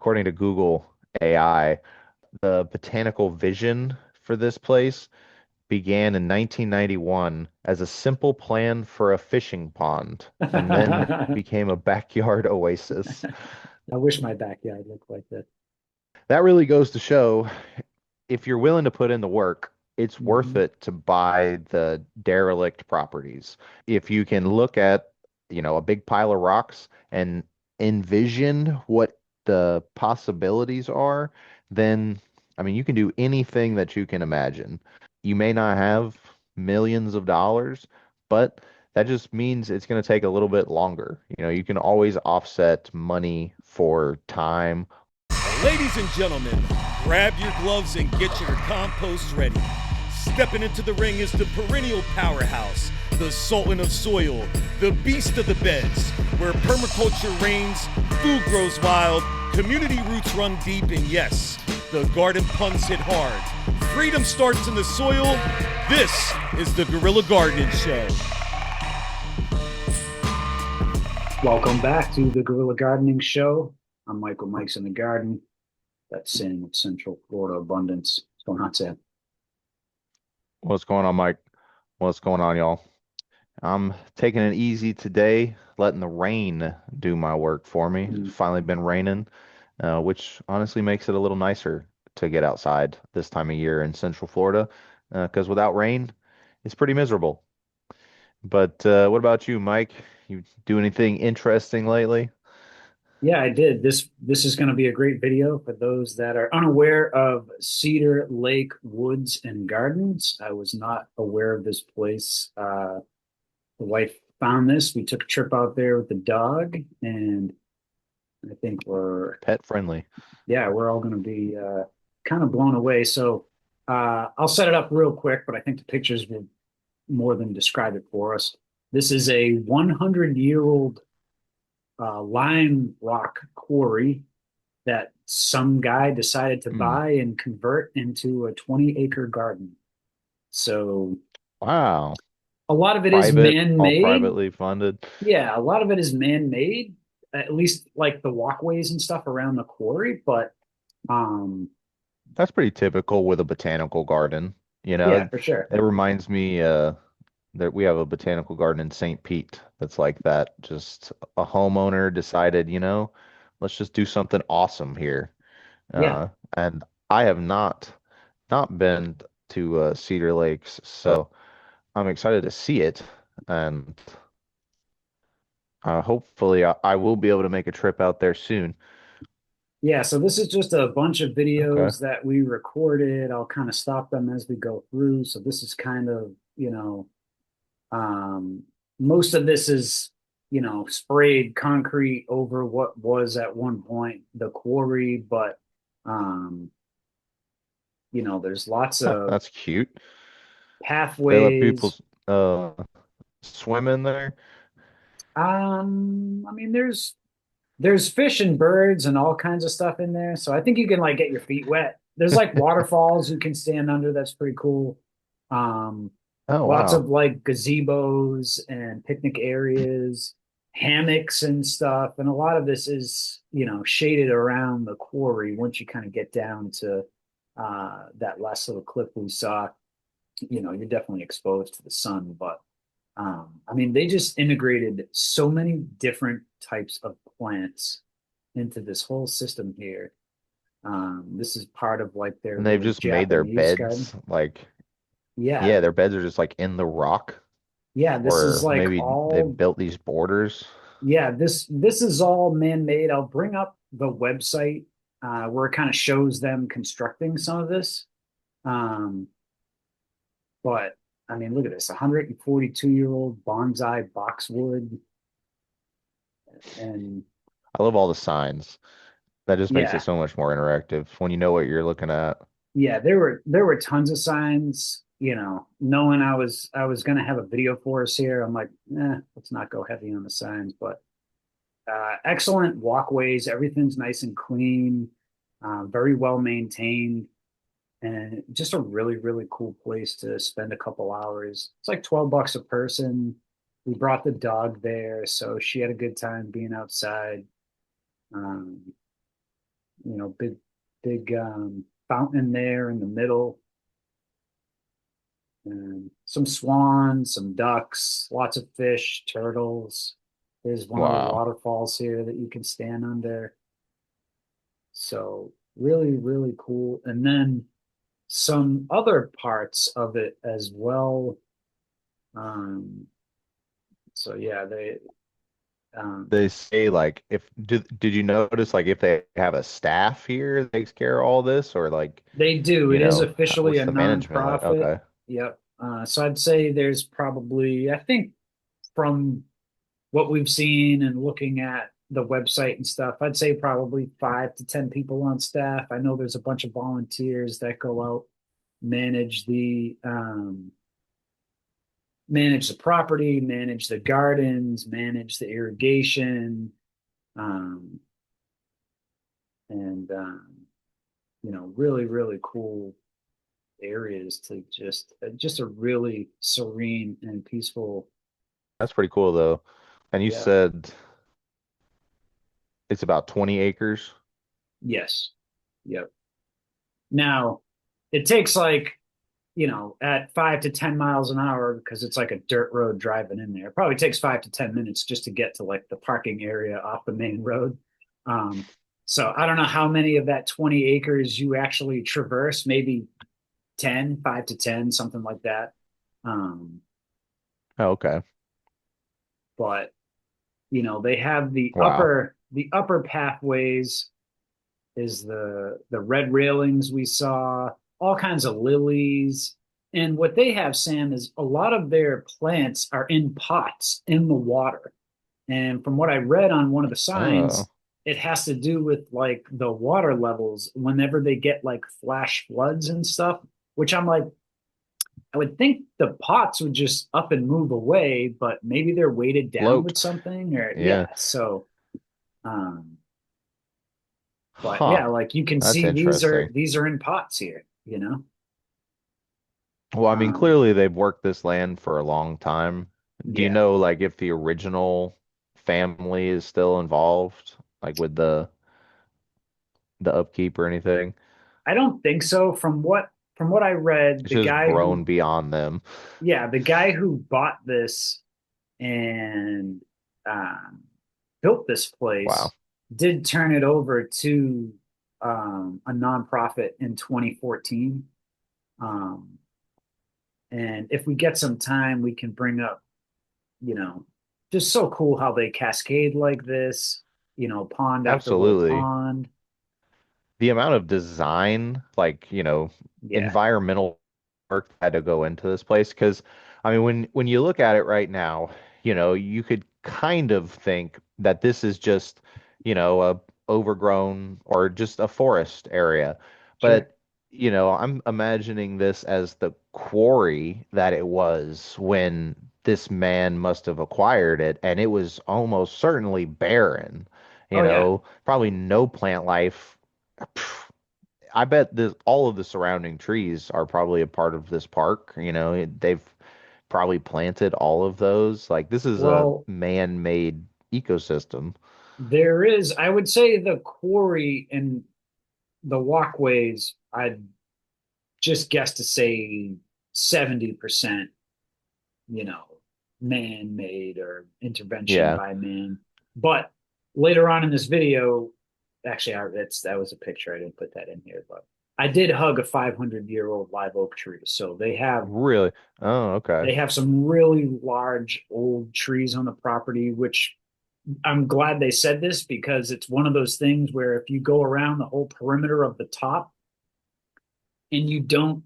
according to Google AI, the botanical vision for this place began in 1991 as a simple plan for a fishing pond and then I became a backyard oasis. wish my backyard looked like that. That really goes to show if you're willing to put in the work, it's worth Hmm. it to buy the derelict properties. If you can look at, a big pile of rocks and envision what the possibilities are, then, I mean, you can do anything that you can imagine. You may not have millions of dollars, but that just means it's going to take a little bit longer. You can always offset money for time. Ladies and gentlemen, grab your gloves and get your compost ready. Stepping into the ring is the perennial powerhouse, the sultan of soil, the beast of the beds, where permaculture reigns, food grows wild, community roots run deep, and yes, the garden punts hit hard. Freedom starts in the soil. This is the Guerrilla Gardening Show. Welcome back to the Guerilla Gardening Show. I'm Michael Mike's in the Garden. That's saying with Central Florida Abundance. What's going on, Sam? What's going on, Mike? What's going on, y'all? I'm taking it easy today, letting the rain do my work for me. It's Mm. finally been raining, which honestly makes it a little nicer to get outside this time of year in Central Florida, because without rain, it's pretty miserable. But what about you, Mike? You do anything interesting lately? Yeah, I did. This is going to be a great video for those that are unaware of Cedar Lake Woods and Gardens. I was not aware of this place. The wife found this. We took a trip out there with the dog, and I think Pet friendly. yeah, we're all going to be kind of blown away. So I'll set it up real quick, but I think the pictures will more than describe it for us. This is a 100-year-old lime rock quarry that some guy decided to Hmm. buy and convert into a 20-acre garden. So Wow. a lot of it is Private, all man-made. privately funded. Yeah, a lot of it is man-made, at least like the walkways and stuff around the quarry. But um, That's pretty typical with a botanical garden. yeah, for sure. It reminds me that we have a botanical garden in St. Pete that's like that. Just a homeowner decided, let's just do something awesome here. Yeah. And I have not been to Cedar Lakes, so I'm excited to see it, and hopefully I will be able to make a trip out there soon. Yeah, so this is just a bunch of Okay. videos that we recorded. I'll kind of stop them as we go through. So this is kind of, um, most of this is, sprayed concrete over what was at one point the quarry, but um, there's lots Huh, of that's cute. They let people pathways. uh swim in there. I mean, there's fish and birds and all kinds of stuff in there. So I think you can like get your feet wet. There's like waterfalls you can stand under. That's pretty cool. Um, Oh, Lots wow. of like gazebos and picnic areas, hammocks and stuff. And a lot of this is, shaded around the quarry. Once you kind of get down to that last little clip we saw, you're definitely exposed to the sun. But I mean, they just integrated so many different types of plants into this whole system here. This is part of like their And they've really just made their Japanese garden. beds like, Yeah, yeah, their beds are just like in the rock, yeah, this is or like maybe they've all, built these borders. yeah, this is all man-made. I'll bring up the website where it kind of shows them constructing some of this. Um, but I mean, look at this, 142-year-old bonsai boxwood, and I love all the signs. That just makes it yeah, so much more interactive when you know what you're looking at. yeah, there were tons of signs, knowing I was gonna have a video for us here. I'm like, let's not go heavy on the signs, but excellent walkways, everything's nice and clean, very well maintained, and just a really, really cool place to spend a couple hours. It's like $12 a person. We brought the dog there, so she had a good time being outside. Um, big fountain there in the middle, and some swans, some ducks, lots of fish, turtles. There's one of the Wow. waterfalls here that you can stand under. So really, really cool. And then some other parts of it as well. Um, so yeah, um, They say like if did you notice like if they have a staff here that takes care of all this or like, they do. It is officially a what's the management like? nonprofit. Okay. Yep. So I'd say there's probably, I think from what we've seen and looking at the website and stuff, I'd say probably 5 to 10 people on staff. I know there's a bunch of volunteers that go out, manage manage the property, manage the gardens, manage the irrigation, um, and really, really cool areas to just a really serene and peaceful. That's pretty cool though. And you Yeah. said it's about 20 acres. Yes. Yep. Now, it takes like, at 5 to 10 miles an hour because it's like a dirt road driving in there. It probably takes 5 to 10 minutes just to get to like the parking area off the main road. Um, so I don't know how many of that 20 acres you actually traverse, maybe 10, 5 to 10, something like that. Um, Oh, okay. but they have Wow. the upper pathways is the red railings we saw, all kinds of lilies. And what they have, Sam, is a lot of their plants are in pots in the water. And from what I read on one of the Oh, signs, it has to do with like the water levels whenever they get like flash floods and stuff, which I'm like, I would think the pots would just up and move away, but maybe they're weighted down float. with something or Yeah. yeah. So um but Huh. yeah, like you can That's see interesting. these are in pots here. Well, I mean, Um, clearly they've worked this land for a long time. Do you yeah. know like if the original family is still involved, like with the upkeep or anything? I don't think so. From what I read, It's just grown beyond them. the guy who bought this and um built this Wow. place did turn it over to a nonprofit in 2014. Um, and if we get some time, we can bring up, you know, just so cool how they cascade like this, pond after little Absolutely. pond. The amount of design, like, Yeah. environmental work that had to go into this place. Because, I mean, when you look at it right now, you could kind of think that this is just, a overgrown or just a forest area. Sure. But, I'm imagining this as the quarry that it was when this man must have acquired it, and it was almost certainly barren. Oh yeah. Probably no plant life. Pff, I bet all of the surrounding trees are probably a part of this park. They've probably planted all of those. Like this is a Well, man-made ecosystem. there is, I would say the quarry and the walkways, I'd just guess to say 70%, you know, man-made or intervention Yeah, by man. But later on in this video, actually, that was a picture. I didn't put that in here, but I did hug a 500-year-old live oak tree. So really. Oh, okay. they have some really large old trees on the property, which I'm glad they said this because it's one of those things where if you go around the whole perimeter of the top and you don't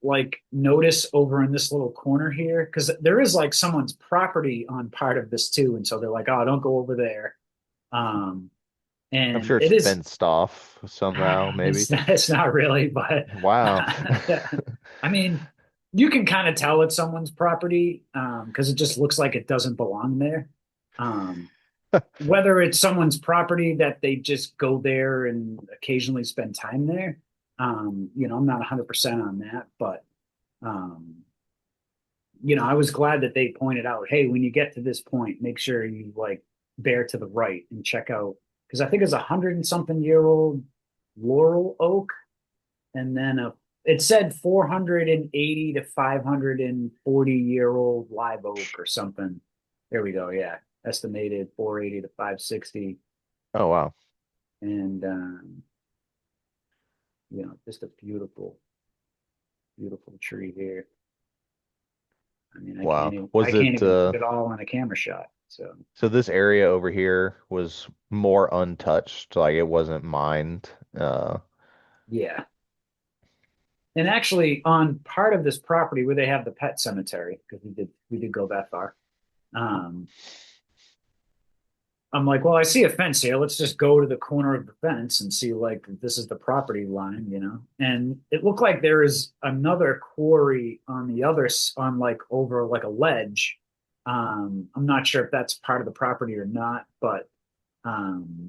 like notice over in this little corner here, because there is like someone's property on part of this too. And so they're like, oh, don't go over there. Um, I'm and sure it's it is, fenced off somehow, maybe. it's not really, but Wow. I mean, you can kind of tell it's someone's property because it just looks like it doesn't belong there. Um, whether it's someone's property that they just go there and occasionally spend time there. I'm not 100% on that, but um, I was glad that they pointed out, hey, when you get to this point, make sure you like bear to the right and check out because I think it's 100 and something year old laurel oak, and then it said 480 to 540-year-old live oak or something. There we go. Yeah. Estimated 480 to 560. Oh wow. And, just a beautiful, beautiful tree here. I mean, Wow. I Was can't it even put it all on a camera shot. So so this area over here was more untouched, like it wasn't mined. yeah. And actually on part of this property where they have the pet cemetery, because we did go that far. Um, I'm like, well, I see a fence here. Let's just go to the corner of the fence and see like this is the property line. And it looked like there is another quarry on the other on like over like a ledge. I'm not sure if that's part of the property or not, but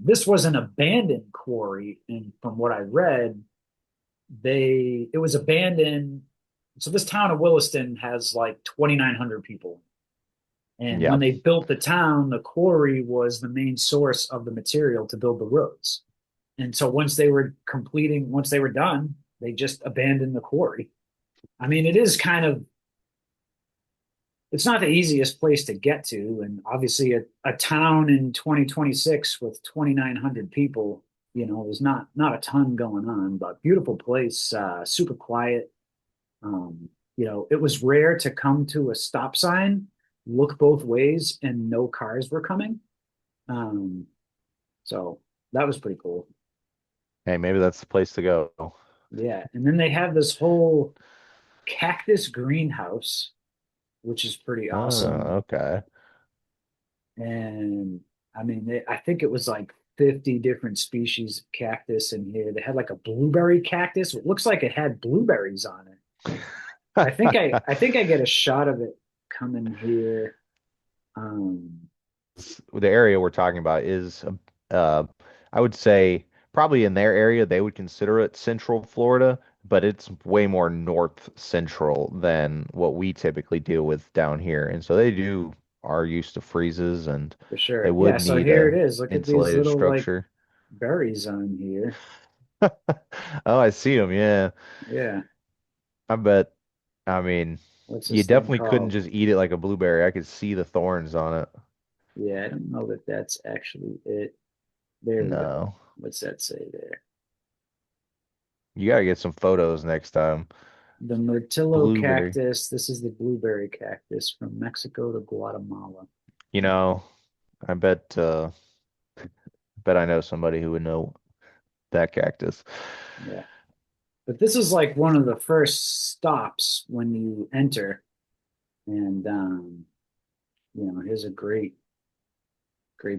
this was an abandoned quarry, and from what I read, it was abandoned. So this town of Williston has like 2,900 people. And Yeah. when they built the town, the quarry was the main source of the material to build the roads. And so once they were done, they just abandoned the quarry. I mean, it's not the easiest place to get to. And obviously, a town in 2026 with 2,900 people, there's not a ton going on, but beautiful place, super quiet. It was rare to come to a stop sign, look both ways, and no cars were coming. Um, so that was pretty cool. Hey, maybe that's the place to go. Yeah. And then they have this whole cactus greenhouse, which is pretty awesome. Oh, okay. And I mean, I think it was like 50 different species of cactus in here. They had like a blueberry cactus. It looks like it had blueberries on it. I think I get a shot of it coming here. Um, The area we're talking about is, uh, I would say probably in their area, they would consider it Central Florida, but it's way more north central than what we typically deal with down here. And so they are used to freezes and for they sure. Yeah, would so need here it a is. Look at these insulated little like structure. berries on here. Oh, I see them. Yeah. Yeah. I bet. I mean, What's you this thing definitely couldn't called? just eat it like a blueberry. I could see the thorns on it. Yeah, I don't know that that's actually it. There we go. No. What's that say there? You gotta get some photos next time. The Myrtillo Blueberry. cactus. This is the blueberry cactus from Mexico to Guatemala. You know, I bet I know somebody who would know that cactus. Yeah. But this is like one of the first stops when you enter. And here's a great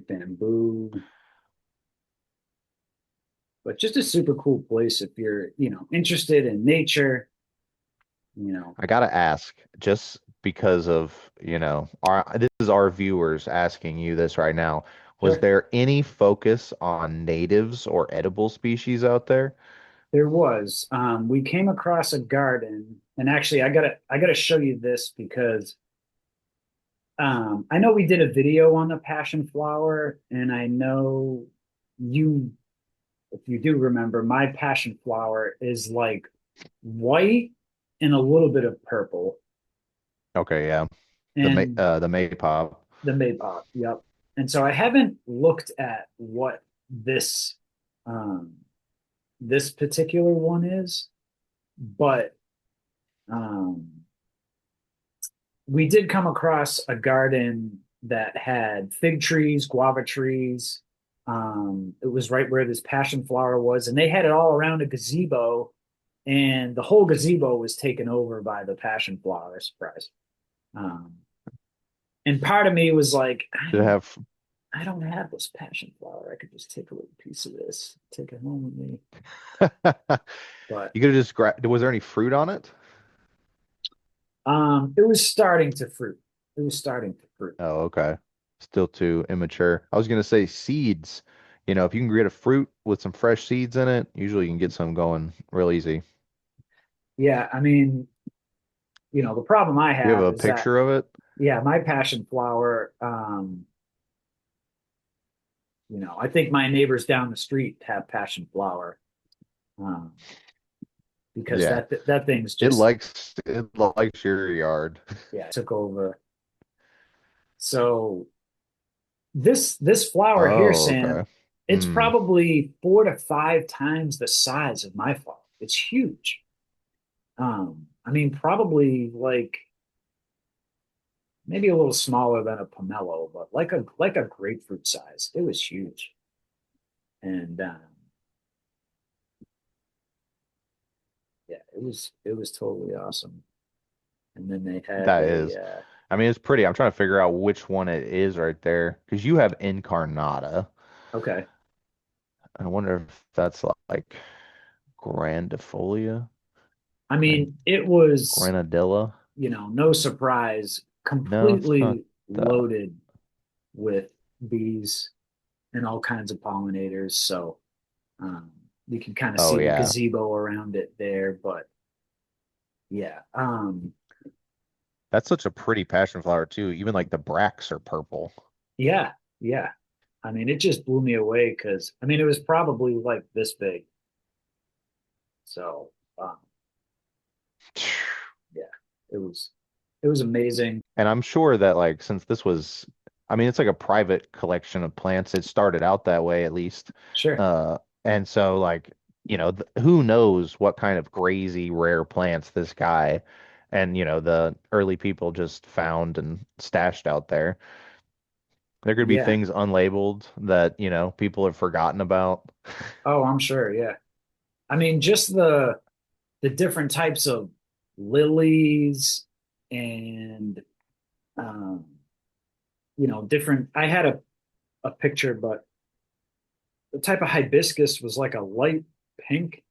bamboo. But just a super cool place if you're, interested in nature, you know. I gotta ask, just because of, this is our viewers asking you this right now. Was Sure. there any focus on natives or edible species out there? There was. We came across a garden, and actually I gotta show you this because I know we did a video on the passion flower, and I know you, if you do remember, my passion flower is like white and a little bit of purple. Okay, yeah. And The maypop. the maypop, yep. And so I haven't looked at what um this particular one is, but um we did come across a garden that had fig trees, guava trees. It was right where this passion flower was, and they had it all around a gazebo, and the whole gazebo was taken over by the passion flower. Surprise! Um, and part of me was like, Did it have I don't have this passion flower. I could just take a little piece of this, take it home with me. But you could have just grabbed, was there any fruit on it? it was starting to fruit. It was starting to fruit. Oh, okay. Still too immature. I was gonna say seeds. If you can get a fruit with some fresh seeds in it, usually you can get some going real easy. Yeah, I mean, the problem I You have have a is that, picture of it? yeah, my passion flower, I think my neighbors down the street have passion flower. um, because Yeah. that thing's It just, likes your yard. yeah, took over. So this flower here, Oh, Sam, okay. it's Hmm. probably 4 to 5 times the size of my flower. It's huge. I mean, probably like maybe a little smaller than a pomelo, but like a grapefruit size. It was huge, and yeah, it was totally awesome. And then they had That a is. I mean, it's pretty. I'm trying to figure out which one it is right there because you have incarnata. okay. I wonder if that's like grandifolia, I grand, mean, it was, granadilla. no surprise, No, it's not completely that. loaded with bees and all kinds of pollinators. So um, you can kind of Oh see the yeah, gazebo around it there. But yeah, that's such a pretty passion flower too. Even like the bracts are purple. yeah, yeah. I mean, it just blew me away because I mean, it was probably like this big. So yeah, it was it was amazing. And I'm sure that like since this was, I mean, it's like a private collection of plants. It started out that way at least. Sure. And so like, who knows what kind of crazy rare plants this guy and the early people just found and stashed out there. There could be Yeah. things unlabeled that, people have forgotten about. Oh, I'm sure. Yeah. I mean, just the different types of lilies and um, different. I had a picture, but the type of hibiscus was like a light pink,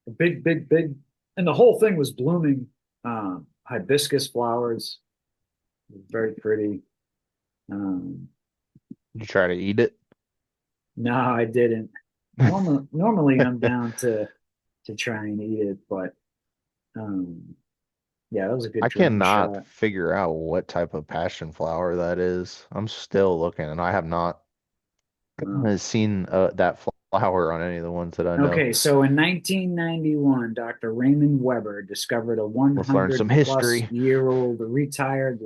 a big, big, big, and the whole thing was blooming. Hibiscus flowers, very pretty. Um, You try to eat it. no, I didn't. Normally I'm down to try and eat it, but um, yeah, that was a good I dream cannot shot. figure out what type of passion flower that is. I'm still looking, and I have not Um, seen that flower on any of the ones that I know. okay, so in 1991, Dr. Raymond Webber discovered a Let's learn some 100 plus history. year old retired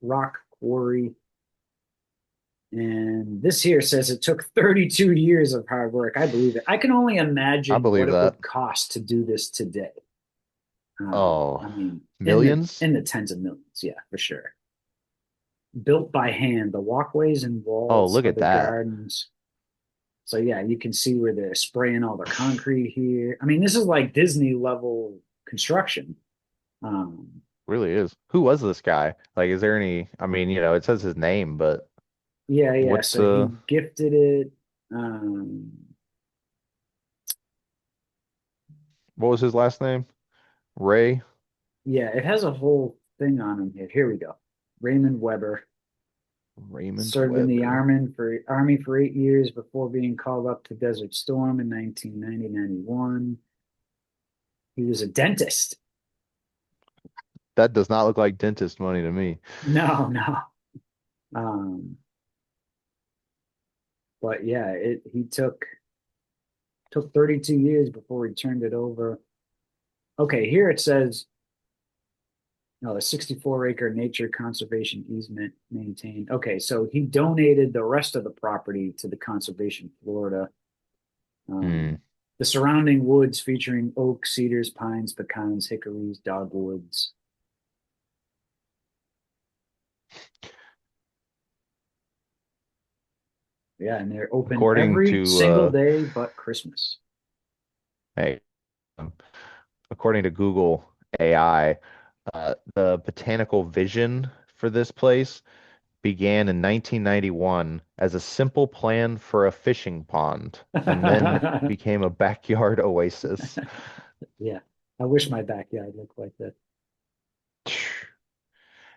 rock quarry. And this here says it took 32 years of hard work. I believe it. I can only I imagine what believe it that. would cost to do this today. Oh, I mean, millions? in the tens of millions, yeah, for sure. Built by hand, the walkways and Oh, walls look of at the that. gardens. So yeah, you can see where they're spraying all the concrete here. I mean, this is like Disney level construction. Um, Really is. Who was this guy? Like, is there any? I mean, it says his name, but yeah, yeah. what's So he gifted it. Um, what was his last name? Ray yeah, it has a whole thing on him here. Here we go. Raymond Webber Raymond served in the Webber. army for 8 years before being called up to Desert Storm in 1990-91. He was a dentist. That does not look like dentist money to me. No, no. Um, but yeah, it he took 32 years before he turned it over. Okay, here it says, no, a 64-acre nature conservation easement maintained. Okay, so he donated the rest of the property to the Conservation Florida. Um, Hmm. the surrounding woods featuring oak, cedars, pines, pecans, hickories, dogwoods. Yeah, and they're open According every to single day but Christmas. hey, according to Google AI, the botanical vision for this place began in 1991 as a simple plan for a fishing pond and then became a backyard oasis. Yeah, I wish my backyard looked like that.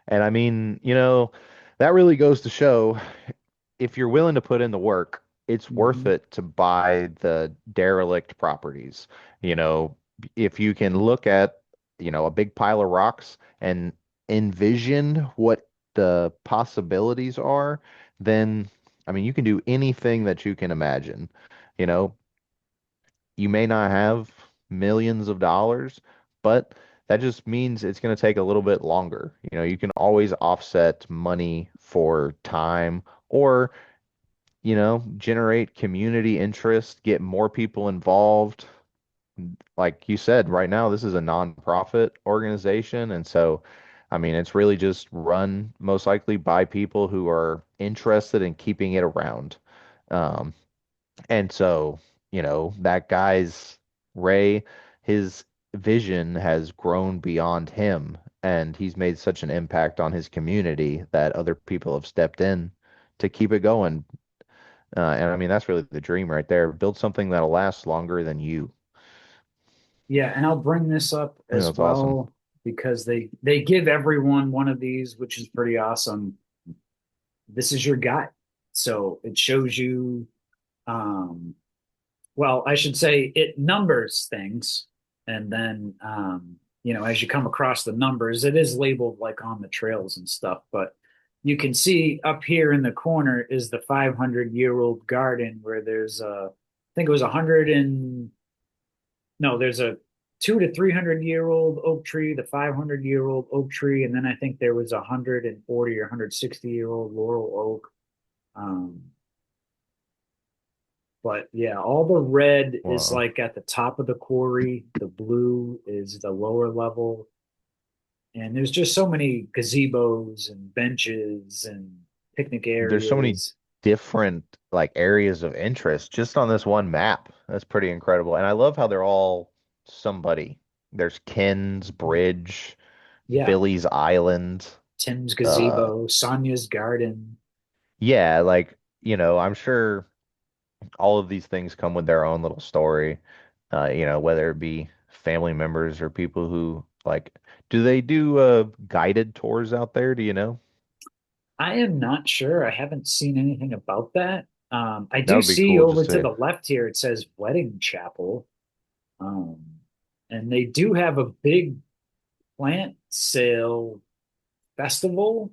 And I mean, that really goes to show if you're willing to put in the work, it's worth Mhm. it to buy the derelict properties. You know, if you can look at, a big pile of rocks and envision what the possibilities are, then, I mean, you can do anything that you can imagine. You know, you may not have millions of dollars, but that just means it's going to take a little bit longer. You can always offset money for time or, generate community interest, get more people involved. Like you said, right now, this is a nonprofit organization. And so, I mean, it's really just run most likely by people who are interested in keeping it around. Um, and so, that guy's Ray, his vision has grown beyond him, and he's made such an impact on his community that other people have stepped in to keep it going. And I mean, that's really the dream right there. Build something that'll last longer than you. Yeah, and I'll bring this up I think as that's awesome. well because they give everyone one of these, which is pretty awesome. This is your guide. So it shows you um well, I should say it numbers things and then as you come across the numbers, it is labeled like on the trails and stuff, but you can see up here in the corner is the 500-year-old garden where there's I think it was 100 and no, there's a 2 to 300-year-old oak tree, the 500-year-old oak tree, and then I think there was 140 or 160-year-old laurel oak. Um, but yeah, all the red is Wow. like at the top of the quarry, the blue is the lower level, and there's just so many gazebos and benches and picnic There's so many areas. different like areas of interest just on this one map. That's pretty incredible. And I love how they're all somebody. There's Ken's Bridge, Yeah, Billy's Island. Tim's Uh, gazebo, Sonia's garden. yeah, like, I'm sure all of these things come with their own little story. Whether it be family members or people who like, do they do guided tours out there? Do you know? I am not sure. I haven't seen anything about that. I That do would be see cool over just to to, the left here, it says Wedding Chapel. Um, and they do have a big plant sale festival.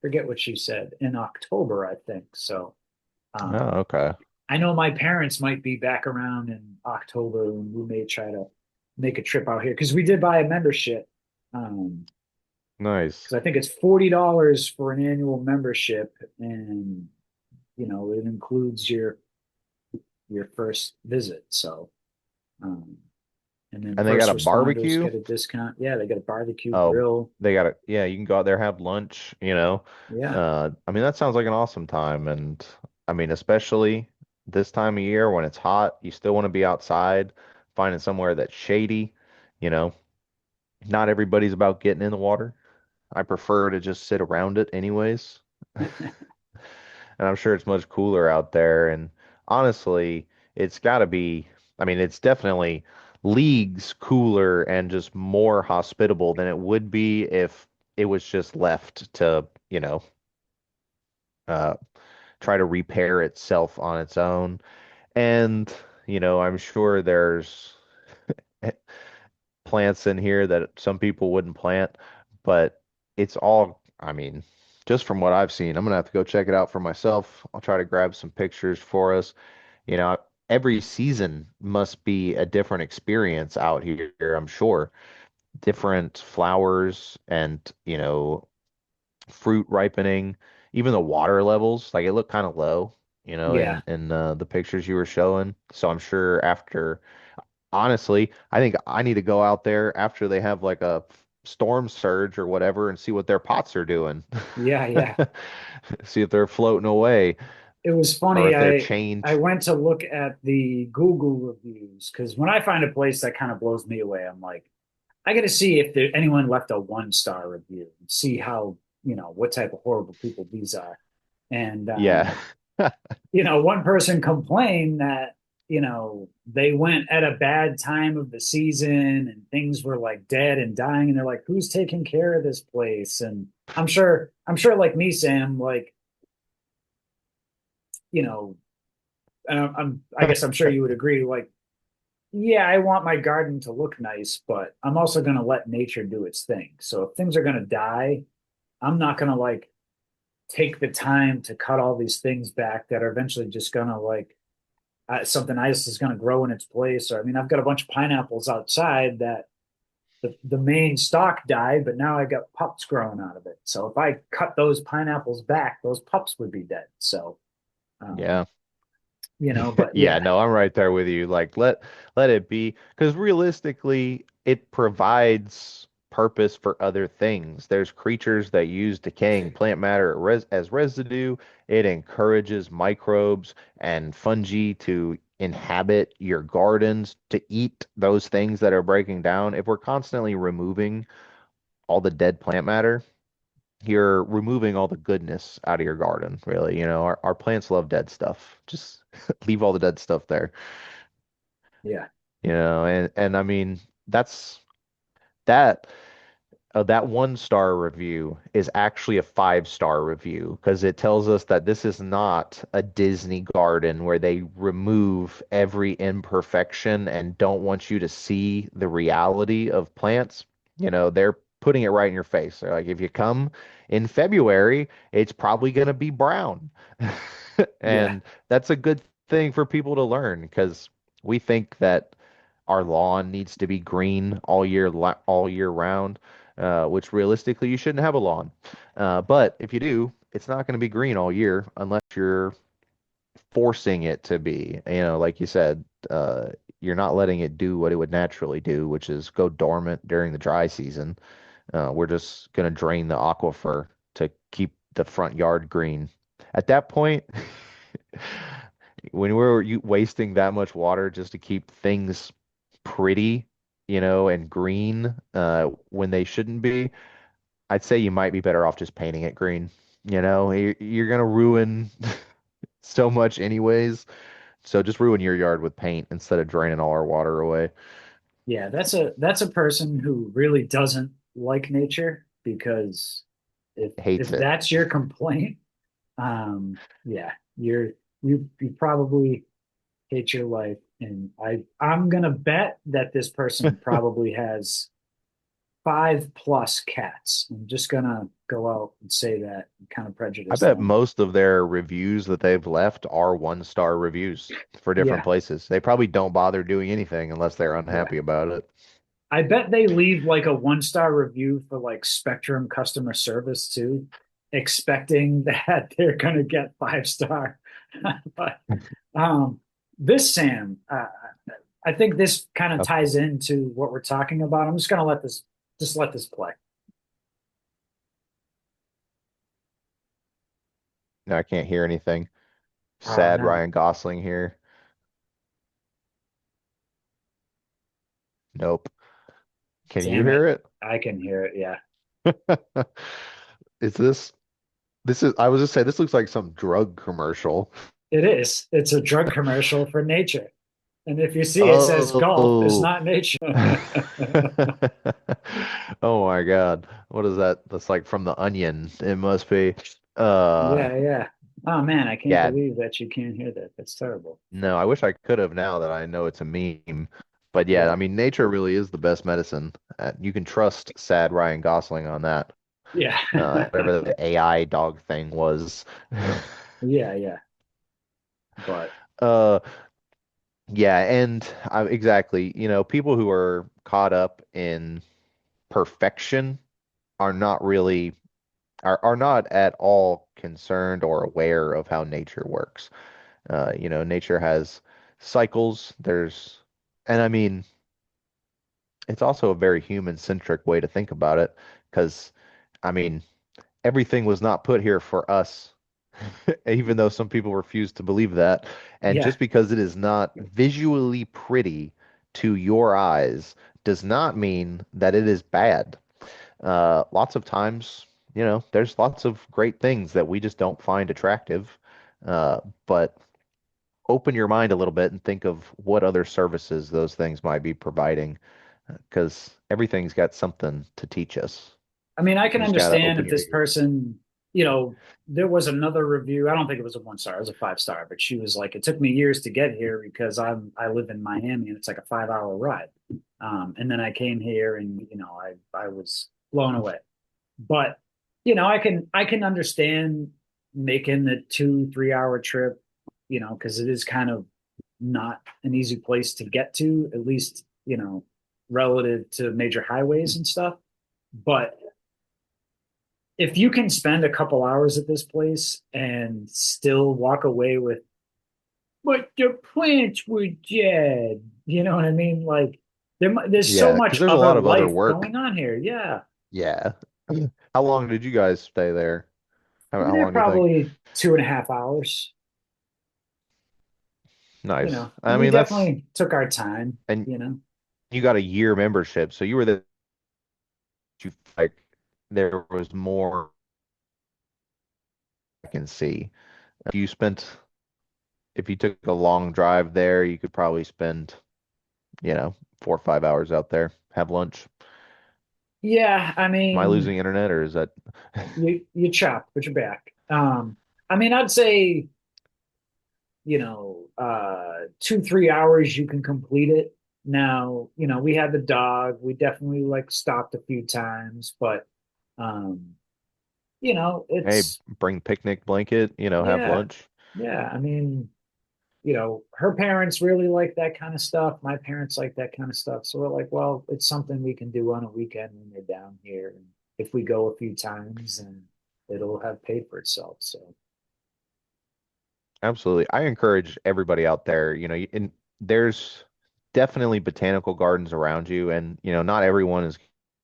Forget what she said in October, I think. So oh, um, okay. I know my parents might be back around in October and we may try to make a trip out here because we did buy a membership. Um, Nice. because I think it's $40 for an annual membership, and it includes your first visit. So, um, and then And they got first a responders barbecue. get a discount. Yeah, they get a barbecue Oh, grill. they got it. Yeah, you can go out there, have lunch. Yeah, I mean, that sounds like an awesome time. And I mean, especially this time of year when it's hot, you still want to be outside, finding somewhere that's shady. You know, not everybody's about getting in the water. I prefer to just sit around it anyways. And I'm sure it's much cooler out there. And honestly, it's got to be, I mean, it's definitely leagues cooler and just more hospitable than it would be if it was just left to, uh, try to repair itself on its own. And, I'm sure there's plants in here that some people wouldn't plant, but it's all, I mean, just from what I've seen, I'm gonna have to go check it out for myself. I'll try to grab some pictures for us. You know, every season must be a different experience out here, I'm sure. Different flowers and, fruit ripening, even the water levels, like it looked kind of low, yeah, in the pictures you were showing. So I'm sure after, honestly, I think I need to go out there after they have like a storm surge or whatever and see what their pots are doing. yeah, yeah. See if they're floating away It was or funny. if they're I changed. went to look at the Google reviews because when I find a place that kind of blows me away, I'm like, I got to see if anyone left a 1-star review and see how what type of horrible people these are. And Yeah. one person complained that, they went at a bad time of the season and things were like dead and dying. And they're like, who's taking care of this place? And I'm sure like me, Sam, like, you know, and I guess I'm sure you would agree, like, yeah, I want my garden to look nice, but I'm also going to let nature do its thing. So if things are going to die, I'm not going to like take the time to cut all these things back that are eventually just going to like something nice is going to grow in its place. Or I mean, I've got a bunch of pineapples outside that the main stalk died, but now I got pups growing out of it. So if I cut those pineapples back, those pups would be dead. So, um, Yeah. but Yeah, yeah, no, I'm right there with you. Like let it be because realistically it provides purpose for other things. There's creatures that use decaying plant matter as residue. It encourages microbes and fungi to inhabit your gardens to eat those things that are breaking down. If we're constantly removing all the dead plant matter, you're removing all the goodness out of your garden, really. Our plants love dead stuff. Just leave all the dead stuff there. yeah, And I mean, that's that that 1 star review is actually a 5 star review because it tells us that this is not a Disney garden where they remove every imperfection and don't want you to see the reality of plants. They're putting it right in your face. They're like, if you come in February, it's probably going to be brown. yeah, And that's a good thing for people to learn because we think that our lawn needs to be green all year round, which realistically you shouldn't have a lawn. But if you do, it's not going to be green all year unless you're forcing it to be. Like you said, you're not letting it do what it would naturally do, which is go dormant during the dry season. We're just going to drain the aquifer to keep the front yard green. At that point, when we're wasting that much water just to keep things pretty, and green, when they shouldn't be, I'd say you might be better off just painting it green. You're gonna ruin so much anyways. So just ruin your yard with paint instead of draining all our water away. yeah. That's a person who really doesn't like nature because Hates if it. that's your complaint, yeah, you probably hate your life. And I'm gonna bet that this person probably has 5+ cats. I'm just gonna go out and say that and kind of I prejudice bet them. most of their reviews that they've left are 1 star reviews for different Yeah, places. They probably don't bother doing anything unless they're yeah. unhappy about it. I bet they leave like a 1-star review for like Spectrum customer service too, expecting that they're gonna get 5-star. But um, this Sam, I think this kind of Okay. ties into what we're talking about. I'm just gonna let this play. No, I can't hear anything. Oh Sad no, Ryan Gosling here. Nope. Can you damn it! hear it? I can hear it. Yeah, Is this is I was just saying this looks like some drug commercial. it is. It's a drug commercial for nature. And if you see it says golf, it's Oh. not nature. Oh my God. What is that? That's like from The Onion. It must be. Uh Yeah, yeah. Oh man, I can't yeah, believe that you can't hear that. That's terrible. no, I wish I could have now that I know it's a meme. But yeah, Yeah, I mean nature really is the best medicine. You can trust sad Ryan Gosling on that. yeah, Whatever the AI dog thing was. yeah, yeah. But Uh Yeah, and exactly, people who are caught up in perfection are not really are not at all concerned or aware of how nature works. Nature has cycles. And I mean, it's also a very human-centric way to think about it, because I mean, everything was not put here for us, even though some people refuse to believe that. And yeah, just because it is not visually pretty to your eyes does not mean that it is bad. Lots of times, there's lots of great things that we just don't find attractive. But open your mind a little bit and think of what other services those things might be providing, because everything's got something to teach us. I mean, I You can just got to understand open if your this ears. person, there was another review. I don't think it was a 1-star, it was a 5-star, but she was like, it took me years to get here because I live in Miami and it's like a 5-hour ride. And then I came here and I was blown away. But I can understand making the 2-3 hour trip, because it is kind of not an easy place to get to, at least, relative to major highways and stuff. But if you can spend a couple hours at this place and still walk away with, but the plants were dead, you know what I mean? Like there's so Yeah, because much there's a other lot of other life work. going on here. Yeah. Yeah. How long did you guys stay there? We were How there long do you think? probably 2.5 hours, Nice. I and we mean, definitely took our time, and you know. you got a year membership, so you were there, you like, there was more I can see. If you spent, if you took a long drive there, you could probably spend, 4 or 5 hours out there, have lunch. Yeah, I Am I mean, losing internet or is that? you chop, but you're back. I mean, I'd say, 2, 3 hours you can complete it. Now, we had the dog. We definitely like stopped a few times, but um, Hey, it's bring picnic blanket, have yeah, lunch. yeah. I mean, her parents really like that kind of stuff. My parents like that kind of stuff. So we're like, well, it's something we can do on a weekend when they're down here. And if we go a few times, then it'll have paid for itself. So Absolutely. I encourage everybody out there, and there's definitely botanical gardens around you, and not everyone is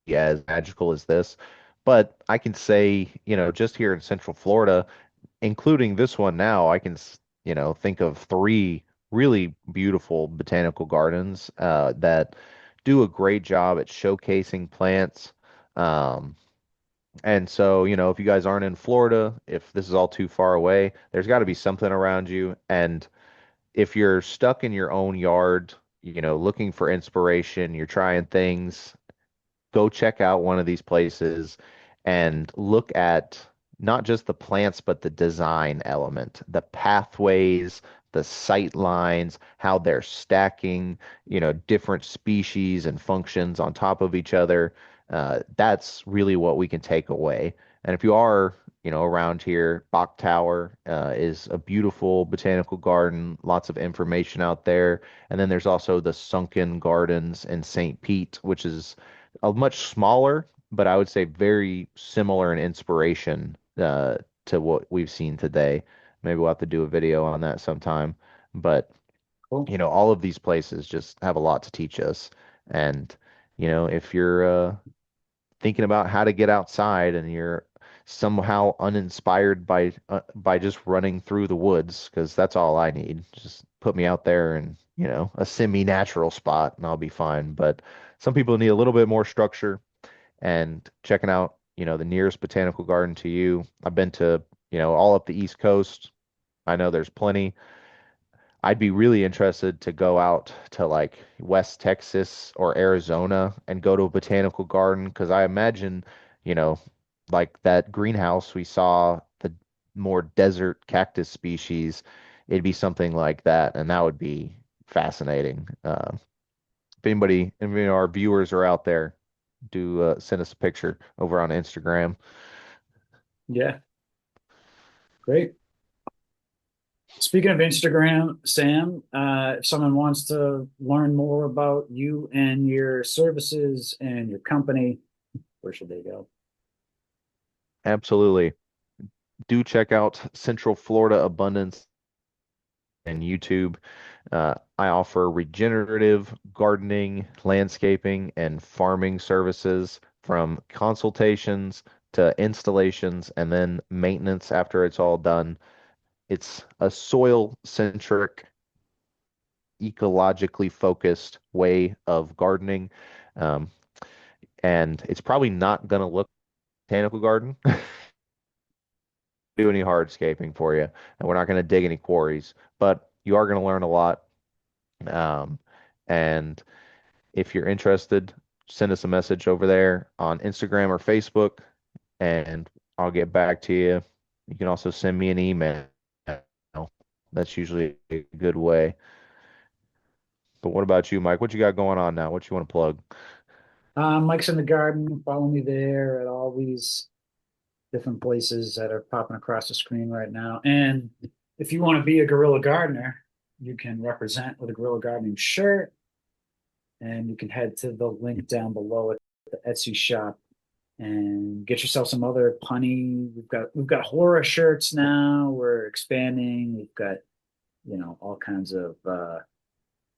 as magical as this. But I can say, just here in Central Florida, including this one now, I can, think of three really beautiful botanical gardens that do a great job at showcasing plants. Um, and so, if you guys aren't in Florida, if this is all too far away, there's got to be something around you. And if you're stuck in your own yard, looking for inspiration, you're trying things, go check out one of these places and look at not just the plants, but the design element, the pathways, the sight lines, how they're stacking, different species and functions on top of each other. That's really what we can take away. And if you are, around here, Bach Tower is a beautiful botanical garden, lots of information out there. And then there's also the Sunken Gardens in St. Pete, which is a much smaller, but I would say very similar in inspiration to what we've seen today. Maybe we'll have to do a video on that sometime. But, cool. all of these places just have a lot to teach us. And, if you're thinking about how to get outside and you're somehow uninspired by just running through the woods, because that's all I need. Just put me out there in, a semi-natural spot and I'll be fine. But some people need a little bit more structure and checking out, the nearest botanical garden to you. I've been to, all up the East Coast. I know there's plenty. I'd be really interested to go out to like West Texas or Arizona and go to a botanical garden because I imagine, you know, like that greenhouse we saw, the more desert cactus species, it'd be something like that, and that would be fascinating. If any of our viewers are out there, do send us a picture over on Instagram. Yeah, great. Speaking of Instagram, Sam, if someone wants to learn more about you and your services and your company, where should they go? Absolutely. Do check out Central Florida Abundance and YouTube. I offer regenerative gardening, landscaping, and farming services from consultations to installations and then maintenance after it's all done. It's a soil centric, ecologically focused way of gardening. Um, and it's probably not going to look botanical garden, do any hardscaping for you, and we're not going to dig any quarries, but you are going to learn a lot. Um, and if you're interested, send us a message over there on Instagram or Facebook, and I'll get back to you. You can also send me an email. That's usually a good way. But what about you, Mike? What you got going on now? What you want to plug? Mike's in the garden. Follow me there at all these different places that are popping across the screen right now. And if you want to be a guerrilla gardener, you can represent with a Guerrilla Gardening shirt. And you can head to the link down below at the Etsy shop and get yourself some other punny. We've got horror shirts now. We're expanding. We've got, all kinds of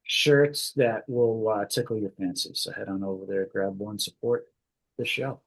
shirts that will tickle your fancy. So head on over there, grab one, support the show.